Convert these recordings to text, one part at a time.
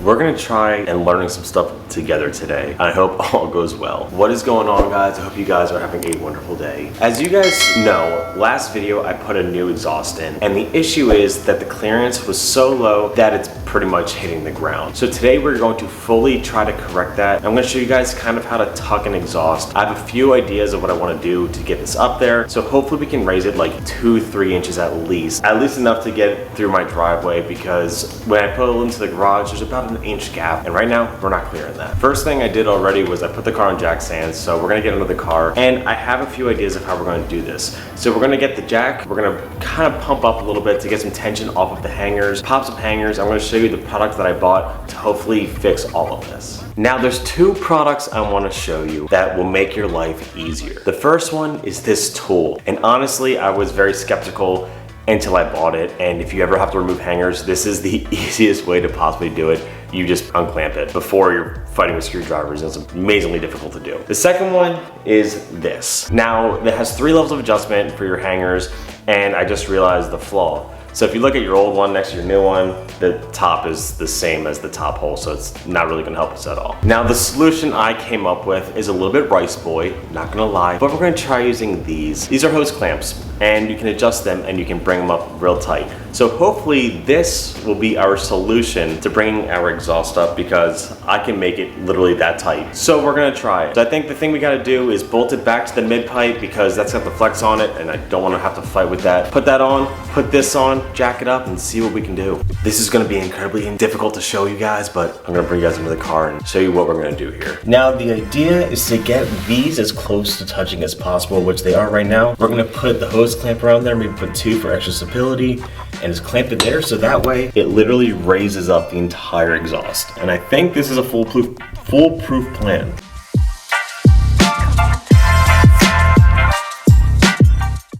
We're gonna try and learning some stuff together today. I hope all goes well. What is going on, guys? I hope you guys are having a wonderful day. As you guys know, last video I put a new exhaust in, and the issue is that the clearance was so low that it's pretty much hitting the ground. So today we're going to fully try to correct that. I'm gonna show you guys kind of how to tuck an exhaust. I have a few ideas of what I wanna do to get this up there. So hopefully we can raise it like 2-3 inches at least enough to get it through my driveway, because when I put it into the garage, there's about an inch gap. And right now we're not clearing that. First thing I did already was I put the car on jack stands. So we're gonna get under the car, and I have a few ideas of how we're gonna do this. So we're gonna get the jack, we're gonna kind of pump up a little bit to get some tension off of the hangers, pop some hangers. I'm gonna show you the product that I bought to hopefully fix all of this. Now there's two products I wanna show you that will make your life easier. The first one is this tool. And honestly, I was very skeptical until I bought it. And if you ever have to remove hangers, this is the easiest way to possibly do it. You just unclamp it before you're fighting with screwdrivers. It's amazingly difficult to do. The second one is this. Now, it has 3 levels of adjustment for your hangers, and I just realized the flaw. So if you look at your old one next to your new one, the top is the same as the top hole, so it's not really gonna help us at all. Now the solution I came up with is a little bit rice boy, not gonna lie, but we're gonna try using these. These are hose clamps, and you can adjust them and you can bring them up real tight. So hopefully this will be our solution to bringing our exhaust up, because I can make it literally that tight. So we're gonna try it. So I think the thing we gotta do is bolt it back to the mid pipe, because that's got the flex on it and I don't wanna have to fight with that. Put that on, put this on, jack it up, and see what we can do. This is gonna be incredibly difficult to show you guys, but I'm gonna bring you guys into the car and show you what we're gonna do here. Now the idea is to get these as close to touching as possible, which they are right now. We're gonna put the hose clamp around there, maybe put 2 for extra stability, and just clamp it there, so that way it literally raises up the entire exhaust. And I think this is a foolproof plan.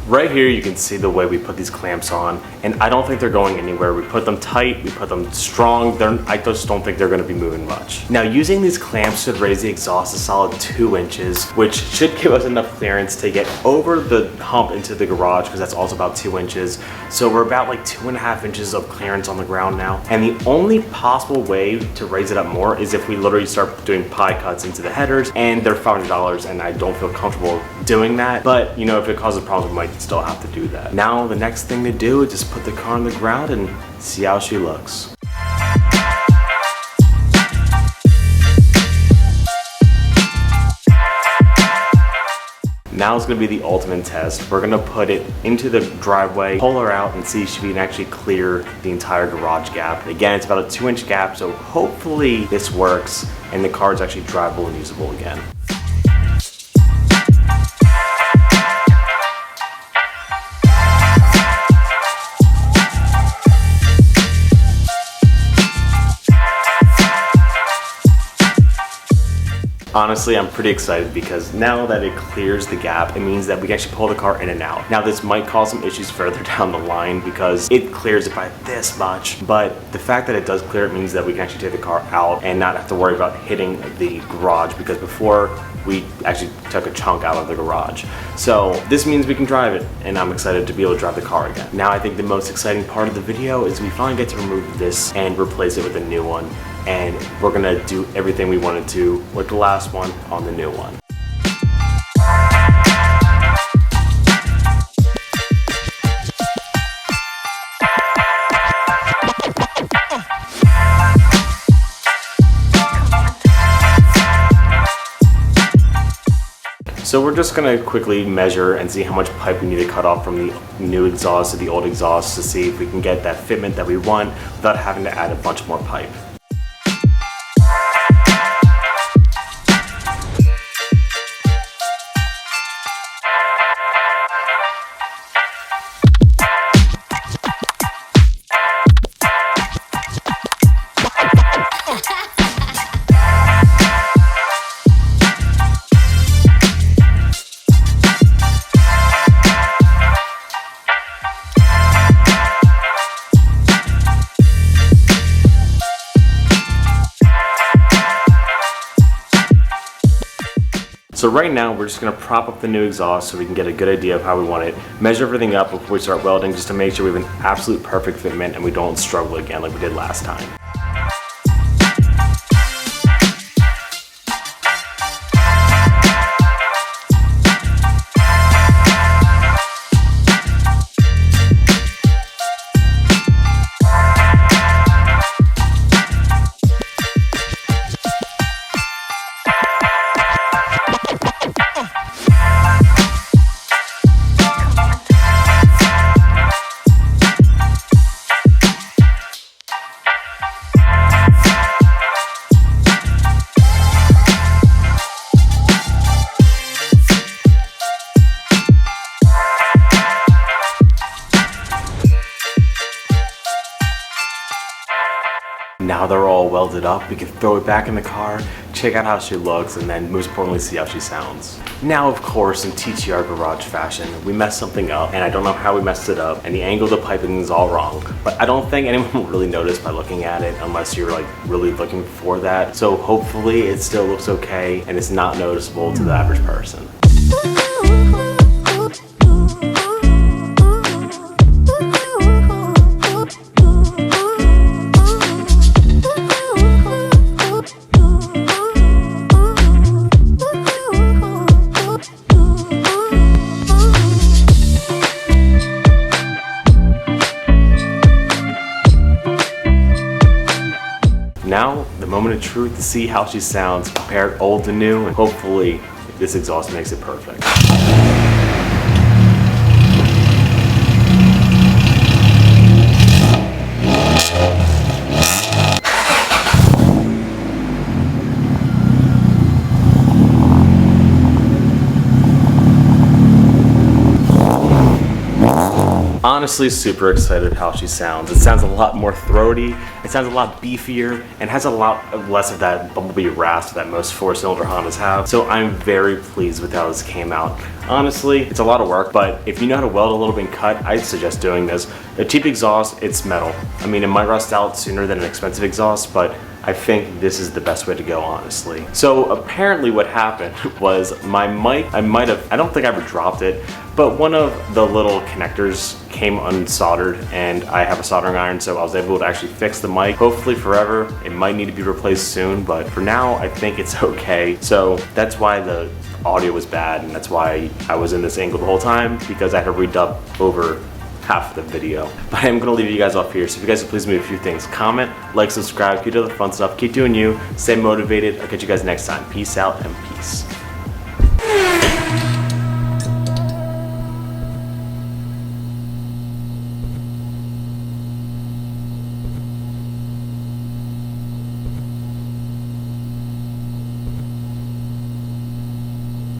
Right here you can see the way we put these clamps on, and I don't think they're going anywhere. We put them tight, we put them strong. I just don't think they're gonna be moving much. Now using these clamps should raise the exhaust a solid 2 inches, which should give us enough clearance to get over the hump into the garage, because that's also about 2 inches. So we're about like 2.5 inches of clearance on the ground now. And the only possible way to raise it up more is if we literally start doing pie cuts into the headers, and they're $500, and I don't feel comfortable doing that. But you know, if it causes problems, we might still have to do that. Now the next thing to do is just put the car on the ground and see how she looks. Now is gonna be the ultimate test. We're gonna put it into the driveway, pull her out, and see if we can actually clear the entire garage gap. Again, it's about a 2-inch gap, so hopefully this works and the car is actually drivable and usable again. Honestly, I'm pretty excited, because now that it clears the gap, it means that we can actually pull the car in and out. Now this might cause some issues further down the line, because it clears it by this much, but the fact that it does clear it means that we can actually take the car out and not have to worry about hitting the garage, because before we actually took a chunk out of the garage. So this means we can drive it, and I'm excited to be able to drive the car again. Now I think the most exciting part of the video is we finally get to remove this and replace it with a new one. And we're gonna do everything we wanted to with the last one on the new one. So we're just gonna quickly measure and see how much pipe we need to cut off from the new exhaust to the old exhaust, to see if we can get that fitment that we want without having to add a bunch more pipe. So right now we're just gonna prop up the new exhaust so we can get a good idea of how we want it, measure everything up before we start welding, just to make sure we have an absolute perfect fitment and we don't struggle again like we did last time. weld it up, we can throw it back in the car, check out how she looks, and then most importantly, see how she sounds. Now, of course, in TTR garage fashion, we messed something up, and I don't know how we messed it up, and the angle of the piping is all wrong. But I don't think anyone will really notice by looking at it unless you're like really looking for that. So hopefully it still looks okay, and it's not noticeable to the average person. Now, the moment of truth to see how she sounds, compared old to new, and hopefully this exhaust makes it perfect. Honestly, super excited how she sounds. It sounds a lot more throaty, it sounds a lot beefier, and has a lot less of that bumblebee rasp that most 4-cylinder Hondas have. So I'm very pleased with how this came out. Honestly, it's a lot of work, but if you know how to weld a little bit and cut, I'd suggest doing this. A cheap exhaust, it's metal. I mean, it might rust out sooner than an expensive exhaust, but I think this is the best way to go, honestly. So apparently what happened was my mic, I don't think I ever dropped it, but one of the little connectors came unsoldered, and I have a soldering iron, so I was able to actually fix the mic. Hopefully forever. It might need to be replaced soon, but for now, I think it's okay. So that's why the audio was bad, and that's why I was in this angle the whole time, because I had to redub over half of the video. But I'm gonna leave you guys off here, so if you guys would please do a few things. Comment, like, subscribe, keep doing the fun stuff, keep doing you, stay motivated. I'll catch you guys next time. Peace out and peace.